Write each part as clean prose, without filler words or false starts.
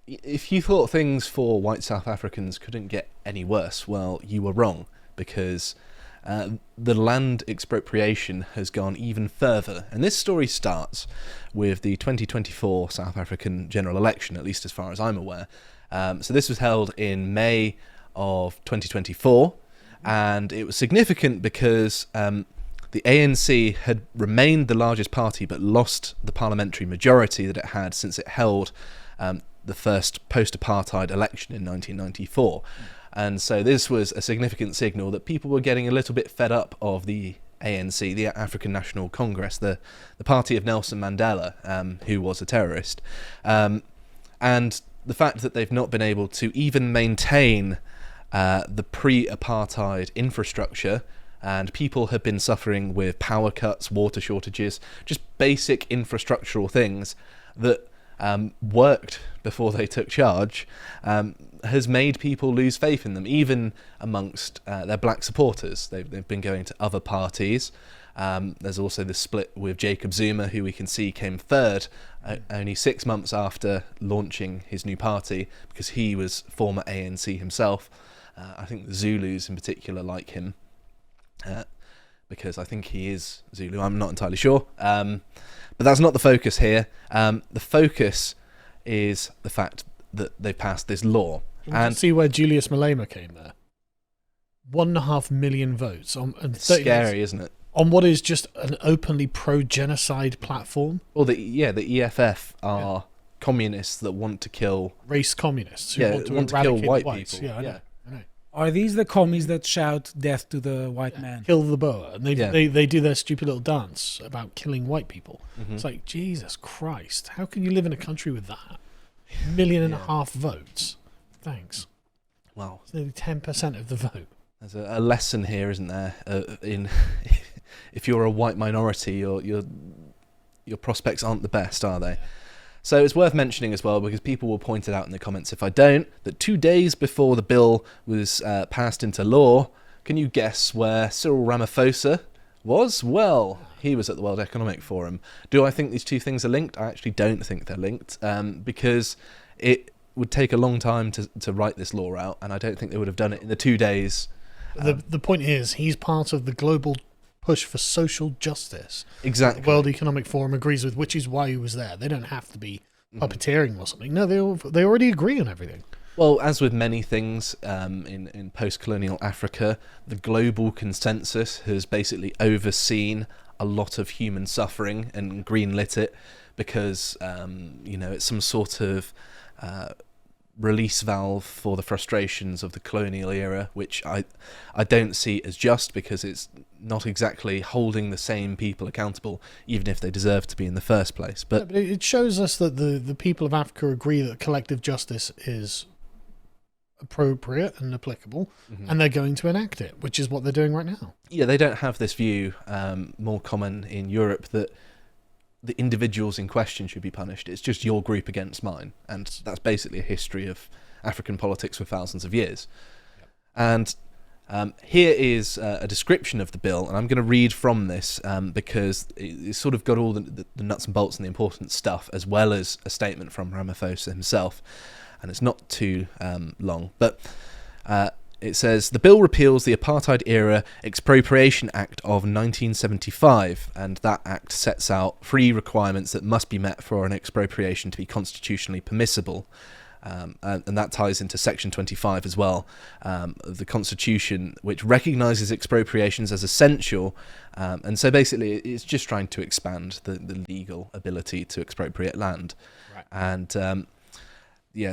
if you thought things for white South Africans couldn't get any worse, well, you were wrong, because the land expropriation has gone even further. And this story starts with the 2024 South African general election, at least as far as I'm aware. So this was held in May of 2024, and it was significant because the ANC had remained the largest party but lost the parliamentary majority that it had since it held the first post-apartheid election in 1994. And so this was a significant signal that people were getting a little bit fed up of the ANC, the African National Congress, the party of Nelson Mandela, who was a terrorist. And the fact that they've not been able to even maintain the pre-apartheid infrastructure, and people have been suffering with power cuts, water shortages, just basic infrastructural things that worked before they took charge, has made people lose faith in them, even amongst their black supporters. They've been going to other parties. There's also the split with Jacob Zuma, who we can see came third only 6 months after launching his new party, because he was former ANC himself. I think the Zulus in particular like him, because I think he is Zulu. I'm not entirely sure. But that's not the focus here. The focus is the fact that they passed this law. And see where Julius Malema came there. 1.5 million votes. It's scary, isn't it? On what is just an openly pro-genocide platform. Well, the EFF are communists that want to kill... Race communists. Who want to kill white people. Yeah, I know. Are these the commies that shout death to the white man? Kill the Boer. And they do their stupid little dance about killing white people. Mm-hmm. It's like, Jesus Christ. How can you live in a country with that? 1.5 million votes. Thanks. Wow. It's nearly 10% of the vote. There's a lesson here, isn't there? In if you're a white minority, your prospects aren't the best, are they? So it's worth mentioning as well, because people will point it out in the comments if I don't, that 2 days before the bill was passed into law, can you guess where Cyril Ramaphosa was? Well, he was at the World Economic Forum. Do I think these two things are linked? I actually don't think they're linked, because it would take a long time to write this law out, and I don't think they would have done it in the 2 days. The point is, he's part of the global push for social justice. Exactly. The World Economic Forum agrees with, which is why he was there. They don't have to be puppeteering or something. No, they already agree on everything. Well, as with many things in post-colonial Africa, the global consensus has basically overseen a lot of human suffering and greenlit it, because it's some sort of release valve for the frustrations of the colonial era, which I don't see as just, because it's not exactly holding the same people accountable, even if they deserve to be in the first place. But it shows us that the people of Africa agree that collective justice is appropriate and applicable, and they're going to enact it, which is what they're doing right now. Yeah, they don't have this view, more common in Europe, that the individuals in question should be punished. It's just your group against mine, and that's basically a history of African politics for thousands of years. Yep. And here is a description of the bill, and I'm going to read from this because it's sort of got all the nuts and bolts and the important stuff, as well as a statement from Ramaphosa himself, and it's not too long, but it says, the bill repeals the Apartheid-era Expropriation Act of 1975, and that act sets out 3 requirements that must be met for an expropriation to be constitutionally permissible. And that ties into Section 25 as well, of the Constitution, which recognises expropriations as essential. And so basically it's just trying to expand the legal ability to expropriate land. Right. And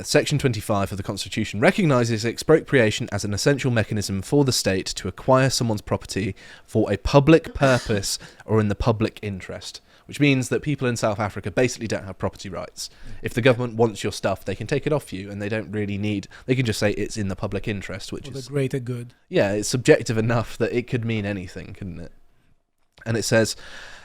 Section 25 of the Constitution recognises expropriation as an essential mechanism for the state to acquire someone's property for a public purpose or in the public interest, which means that people in South Africa basically don't have property rights. If the government wants your stuff, they can take it off you, and they don't really they can just say it's in the public interest, which is... the greater good. Yeah, it's subjective enough that it could mean anything, couldn't it? And it says,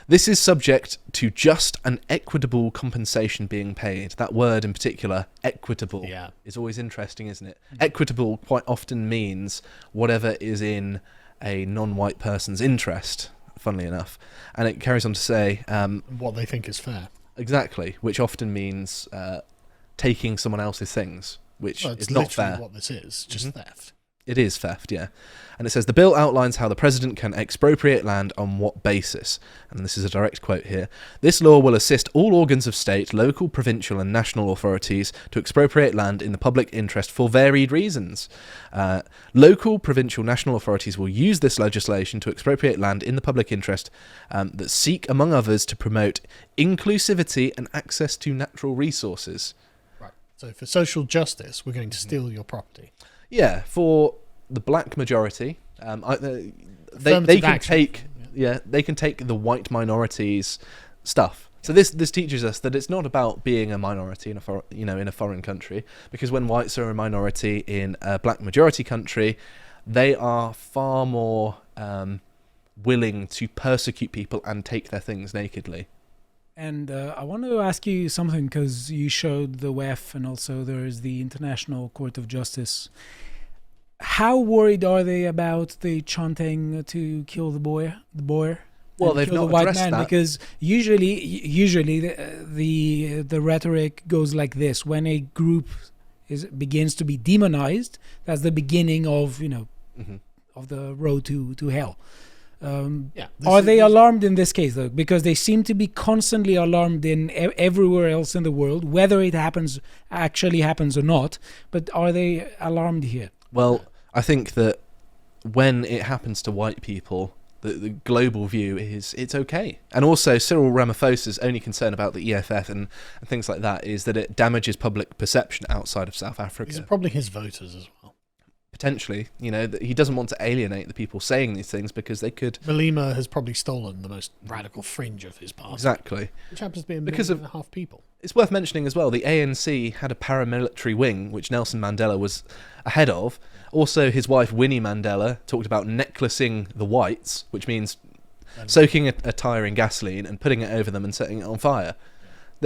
this is subject to just and equitable compensation being paid. That word in particular, equitable, is always interesting, isn't it? Mm-hmm. Equitable quite often means whatever is in a non-white person's interest, funnily enough. And it carries on to say... what they think is fair. Exactly, which often means taking someone else's things, which Well, it's is not literally fair. what this is, just theft. It is theft, yeah. And it says the bill outlines how the president can expropriate land on what basis. And this is a direct quote here. This law will assist all organs of state, local, provincial and national authorities to expropriate land in the public interest for varied reasons. Local, provincial, national authorities will use this legislation to expropriate land in the public interest that seek, among others, to promote inclusivity and access to natural resources. Right. So for social justice, we're going to steal your property. Yeah, for the black majority, they Affirmative can action. take they can take the white minorities' stuff. So this teaches us that it's not about being a minority in a foreign country, because when whites are a minority in a black majority country, they are far more willing to persecute people and take their things nakedly. And I want to ask you something, because you showed the WEF and also there is the International Court of Justice. How worried are they about the chanting to kill the boy? Well, and they've kill not the white addressed man, that. because usually the rhetoric goes like this: when a group begins to be demonized, that's the beginning of of the road to hell. Are they alarmed in this case, though? Because they seem to be constantly alarmed in everywhere else in the world, whether it actually happens or not. But are they alarmed here? Well, I think that when it happens to white people, the global view is it's okay. And also Cyril Ramaphosa's only concern about the EFF and things like that is that it damages public perception outside of South Africa. These are probably his voters as well. Potentially, that he doesn't want to alienate the people saying these things because they could... Malema has probably stolen the most radical fringe of his party. Exactly. Which happens to be a Because million and a half people. It's worth mentioning as well, the ANC had a paramilitary wing, which Nelson Mandela was ahead of. Also, his wife, Winnie Mandela, talked about necklacing the whites, which means soaking a tyre in gasoline and putting it over them and setting it on fire.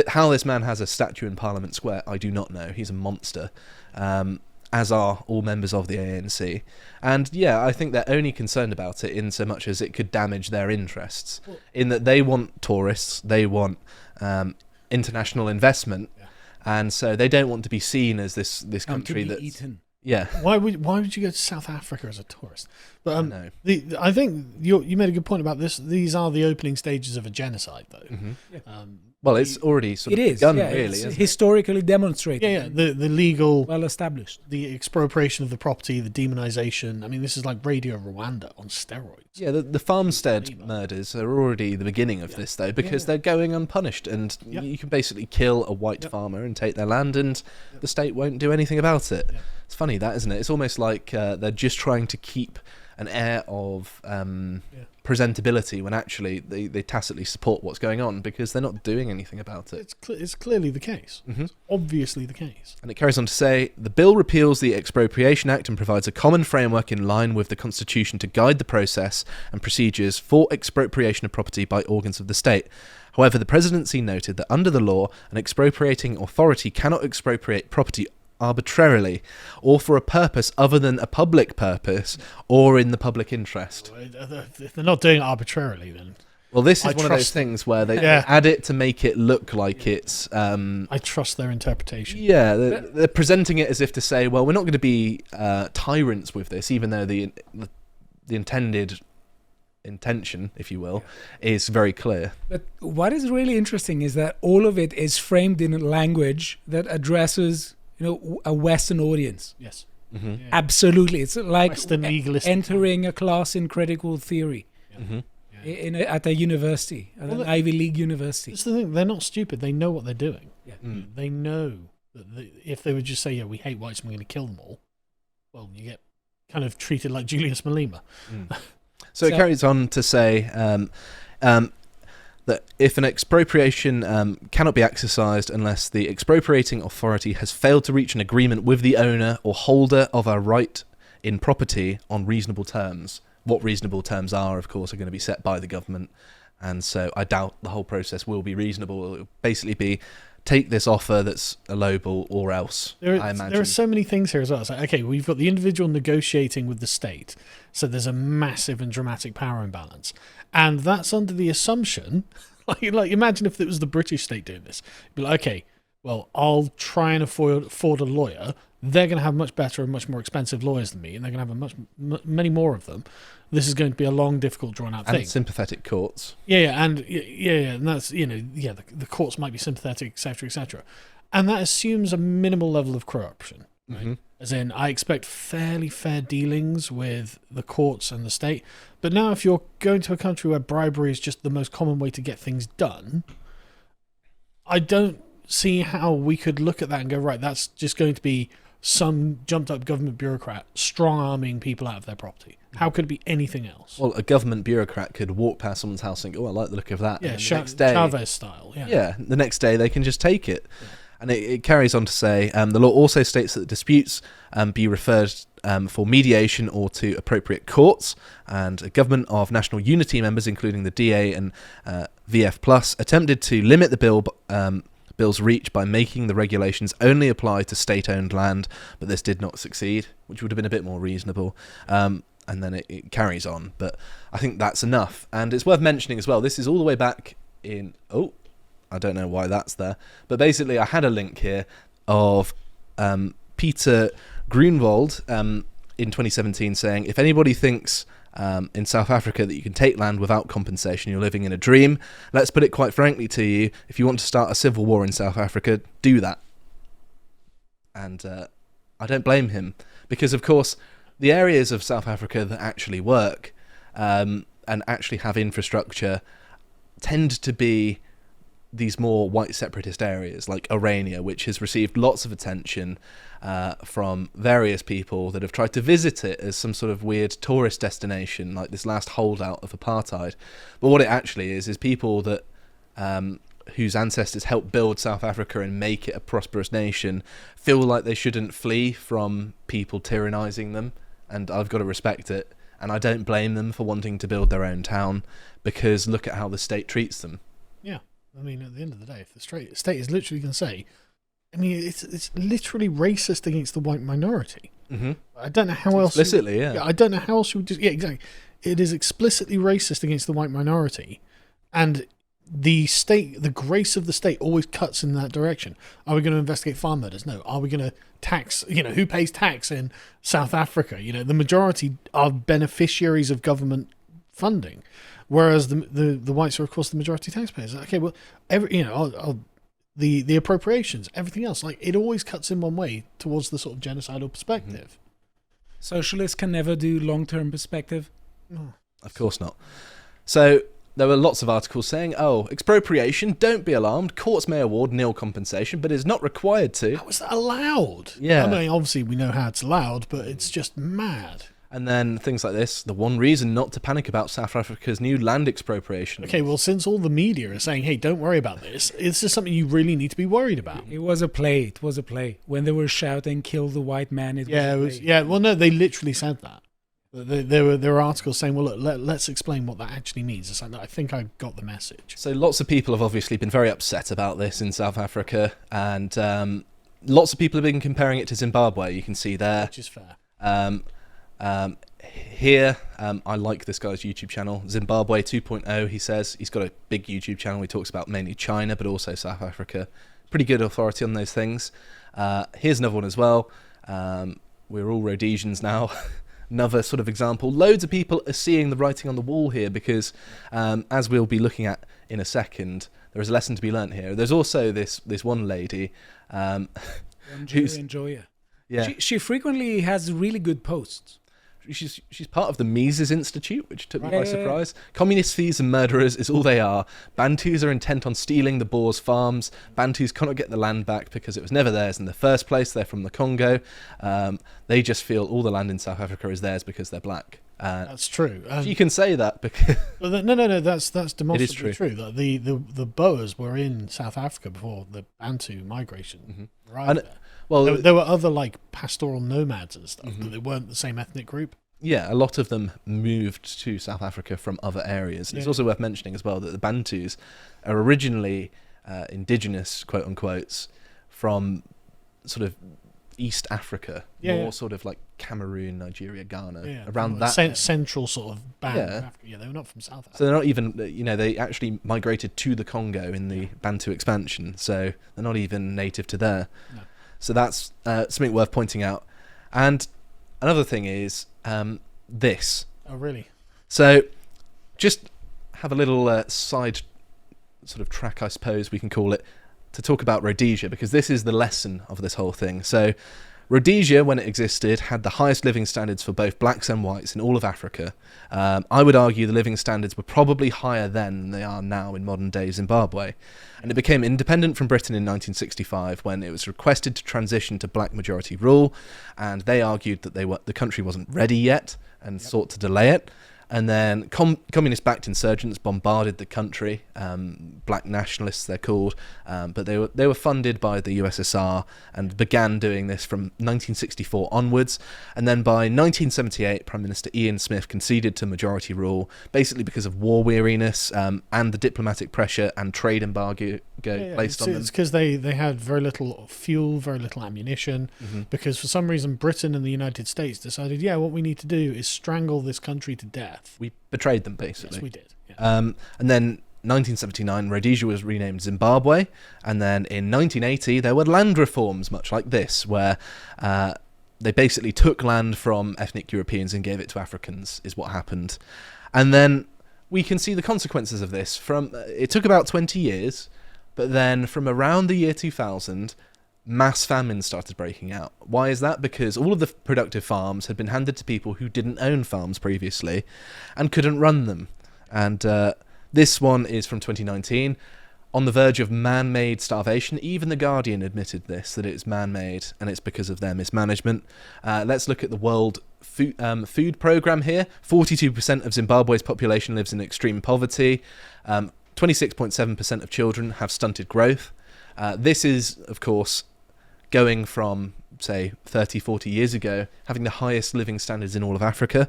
How this man has a statue in Parliament Square, I do not know. He's a monster, as are all members of the ANC. And yeah, I think they're only concerned about it in so much as it could damage their interests, in that they want tourists, they want international investment, and so they don't want to be seen as this country that's eaten. Yeah. Why would you go to South Africa as a tourist? But No. I think you made a good point about this. These are the opening stages of a genocide, though. Mm-hmm. Well, it's already sort of It is, begun, yeah, really. it's Isn't it? historically demonstrated. Yeah, the legal, Well established. the expropriation of the property, the demonization. I mean, this is like Radio Rwanda on steroids. Yeah, the farmstead murders are already the beginning of this, though, because they're going unpunished, and you can basically kill a white farmer and take their land, and the state won't do anything about it. It's funny, that, isn't it? It's almost like they're just trying to keep an air of presentability when actually they tacitly support what's going on because they're not doing anything about it. It's clearly the case. Mm-hmm. It's obviously the case. And it carries on to say, the bill repeals the Expropriation Act and provides a common framework in line with the Constitution to guide the process and procedures for expropriation of property by organs of the state. However, the presidency noted that under the law, an expropriating authority cannot expropriate property arbitrarily or for a purpose other than a public purpose or in the public interest. If they're not doing it arbitrarily, then Well, this is I one of those trust things where they Yeah. add it to make it look like it's... I trust their interpretation. yeah, they're presenting it as if to say, well, we're not going to be tyrants with this, even though the intended intention, if you will, is very clear. But what is really interesting is that all of it is framed in a language that addresses, a Western audience. Yes. Mm-hmm. Yeah. Absolutely, it's like Western legalistic. entering a class in critical theory Mm-hmm. at a university, at an Ivy League university. It's the thing. They're not stupid. They know what they're doing. Yeah. Mm. They know that if they would just say, "Yeah, we hate whites, and we're going to kill them all," well, you get kind of treated like Julius Malema. Mm. So it carries on to say that if an expropriation cannot be exercised unless the expropriating authority has failed to reach an agreement with the owner or holder of a right in property on reasonable terms. What reasonable terms are, of course, are going to be set by the government. And so I doubt the whole process will be reasonable. It will basically be take this offer that's a lowball or else, I imagine. There are so many things here as well. It's like, okay, we've got the individual negotiating with the state. So there's a massive and dramatic power imbalance. And that's under the assumption, like imagine if it was the British state doing this. You'd be like, okay, well, I'll try and afford a lawyer. They're going to have much better and much more expensive lawyers than me, and they're going to have many more of them. This is going to be a long, difficult, drawn-out thing. And sympathetic courts. And that's the courts might be sympathetic, etc., etc., and that assumes a minimal level of corruption. Right? Mm-hmm. As in, I expect fairly fair dealings with the courts and the state. But now, if you're going to a country where bribery is just the most common way to get things done, I don't see how we could look at that and go, right, that's just going to be some jumped-up government bureaucrat strong-arming people out of their property. How could it be anything else? Well, a government bureaucrat could walk past someone's house and go, "Oh, I like the look of that." Yeah, And the next day, Chavez style. Yeah. the next day they can just take it. Yeah. And it carries on to say, the law also states that disputes be referred for mediation or to appropriate courts, and a government of national unity members, including the DA and VF Plus, attempted to limit the bill's reach by making the regulations only apply to state-owned land, but this did not succeed, which would have been a bit more reasonable. And then it carries on, but I think that's enough. And it's worth mentioning as well, this is all the way back in... I don't know why that's there, but basically I had a link here of Peter Grunwald in 2017 saying, if anybody thinks in South Africa that you can take land without compensation, you're living in a dream. Let's put it quite frankly to you, if you want to start a civil war in South Africa, do that. And I don't blame him, because of course the areas of South Africa that actually work and actually have infrastructure tend to be these more white separatist areas like Orania, which has received lots of attention from various people that have tried to visit it as some sort of weird tourist destination, like this last holdout of apartheid. But what it actually is people that whose ancestors helped build South Africa and make it a prosperous nation feel like they shouldn't flee from people tyrannising them, and I've got to respect it. And I don't blame them for wanting to build their own town, because look at how the state treats them. Yeah. I mean, at the end of the day, if the state is literally going to say, I mean, it's literally racist against the white minority. Mm-hmm. I don't know how else. Explicitly, I don't know how else you would just. Yeah, exactly. It is explicitly racist against the white minority, and the grace of the state always cuts in that direction. Are we going to investigate farm murders? No. Are we going to tax? Who pays tax in South Africa? The majority are beneficiaries of government funding. Whereas the whites are, of course, the majority taxpayers. Okay, well, the appropriations, everything else, like it always cuts in one way towards the sort of genocidal perspective. Socialists can never do long-term perspective. No. Of course not. So there were lots of articles saying, expropriation, don't be alarmed. Courts may award nil compensation, but is not required to. How is that allowed? Yeah. I mean, obviously we know how it's allowed, but it's just mad. And then things like this, the one reason not to panic about South Africa's new land expropriation. Okay, well, since all the media are saying, hey, don't worry about this, it's just something you really need to be worried about. It was a play. It was a play. When they were shouting, kill the white man, it was a play. Well, no, they literally said that. There were articles saying, well, look, let's explain what that actually means. It's like, I think I got the message. So lots of people have obviously been very upset about this in South Africa, and lots of people have been comparing it to Zimbabwe, you can see there. Which is fair. Here, I like this guy's YouTube channel, Zimbabwe 2.0, he says. He's got a big YouTube channel. He talks about mainly China, but also South Africa. Pretty good authority on those things. Here's another one as well. We're all Rhodesians now. Another sort of example. Loads of people are seeing the writing on the wall here because, as we'll be looking at in a second, there is a lesson to be learnt here. There's also this one lady who's... Enjoy. Yeah. She frequently has really good posts. She's part of the Mises Institute, which took me by surprise. Communist thieves and murderers is all they are. Bantus are intent on stealing the Boers' farms. Bantus cannot get the land back because it was never theirs in the first place. They're from the Congo. They just feel all the land in South Africa is theirs because they're black. That's true. You can say that because no. That's demonstrably true. The Boers were in South Africa before the Bantu migration. Mm-hmm. Right. Well, there were other like pastoral nomads and stuff, but they weren't the same ethnic group. Yeah, a lot of them moved to South Africa from other areas. Yeah. It's also worth mentioning as well that the Bantus are originally indigenous, quote unquote, from sort of East Africa, Yeah, more yeah. sort of like Cameroon, Nigeria, Ghana, Yeah, around that. central sort of band of Yeah. Africa. Yeah, they were not from South Africa. So they're not even, they actually migrated to the Congo in the Bantu expansion, so they're not even native to there. No. So that's something worth pointing out. And another thing is this. Oh, really? So just have a little side sort of track, I suppose we can call it, to talk about Rhodesia, because this is the lesson of this whole thing. So Rhodesia, when it existed, had the highest living standards for both blacks and whites in all of Africa. I would argue the living standards were probably higher then than they are now in modern-day Zimbabwe. And it became independent from Britain in 1965 when it was requested to transition to black majority rule, and they argued that the country wasn't ready yet and sought to delay it. And then communist-backed insurgents bombarded the country, black nationalists they're called, but they were funded by the USSR and began doing this from 1964 onwards. And then by 1978, Prime Minister Ian Smith conceded to majority rule, basically because of war weariness and the diplomatic pressure and trade embargo placed on them. It's because they had very little fuel, very little ammunition, because for some reason Britain and the United States decided, what we need to do is strangle this country to death. We betrayed them, basically. Yes, we did. Yeah. And then 1979, Rhodesia was renamed Zimbabwe, and then in 1980 there were land reforms, much like this, where they basically took land from ethnic Europeans and gave it to Africans, is what happened. And then we can see the consequences of this. It took about 20 years, but then from around the year 2000, mass famine started breaking out. Why is that? Because all of the productive farms had been handed to people who didn't own farms previously and couldn't run them. And this one is from 2019. On the verge of man-made starvation. Even The Guardian admitted this, that it's man-made, and it's because of their mismanagement. Let's look at the World Food Programme here. 42% of Zimbabwe's population lives in extreme poverty. 26.7% of children have stunted growth. This is, of course, going from, say, 30, 40 years ago, having the highest living standards in all of Africa.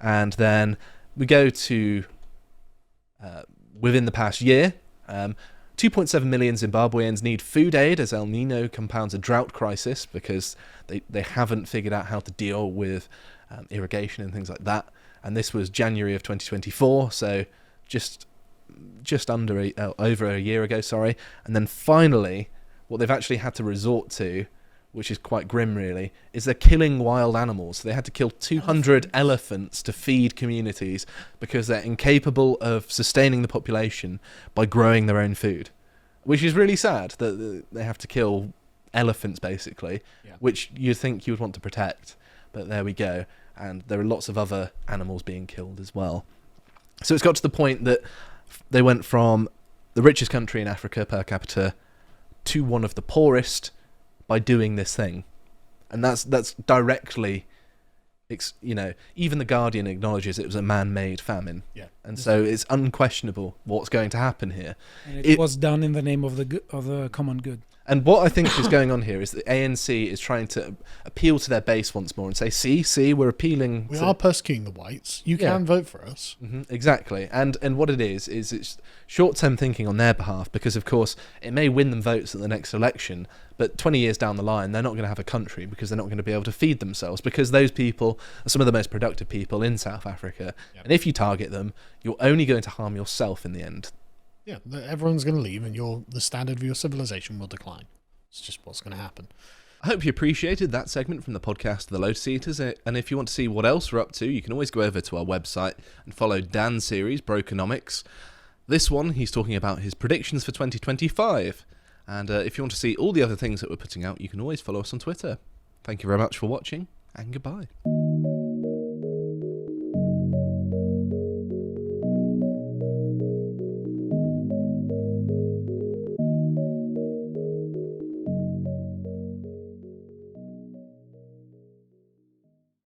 And then we go to within the past year, 2.7 million Zimbabweans need food aid as El Nino compounds a drought crisis because they haven't figured out how to deal with irrigation and things like that. And this was January of 2024, so just under over a year ago, sorry. And then finally, what they've actually had to resort to, which is quite grim really, is they're killing wild animals. So they had to kill 200 elephants to feed communities because they're incapable of sustaining the population by growing their own food, which is really sad that they have to kill elephants basically, which you'd think you would want to protect, but there we go. And there are lots of other animals being killed as well. So it's got to the point that they went from the richest country in Africa per capita to one of the poorest by doing this thing. And that's directly, even The Guardian acknowledges it was a man-made famine. Yeah. And so it's unquestionable what's going to happen here. And it was done in the name of the common good. And what I think is going on here is the ANC is trying to appeal to their base once more and say, see, we're appealing. We are persecuting the whites. You can vote for us. Mm-hmm, exactly. And what it is it's short-term thinking on their behalf because, of course, it may win them votes at the next election, but 20 years down the line, they're not going to have a country because they're not going to be able to feed themselves because those people are some of the most productive people in South Africa. Yep. And if you target them, you're only going to harm yourself in the end. Yeah, everyone's going to leave and the standard of your civilization will decline. It's just what's going to happen. I hope you appreciated that segment from the podcast The Lotus Eaters, and if you want to see what else we're up to, you can always go over to our website and follow Dan's series, Brokenomics. This one, he's talking about his predictions for 2025, and if you want to see all the other things that we're putting out, you can always follow us on Twitter. Thank you very much for watching, and goodbye.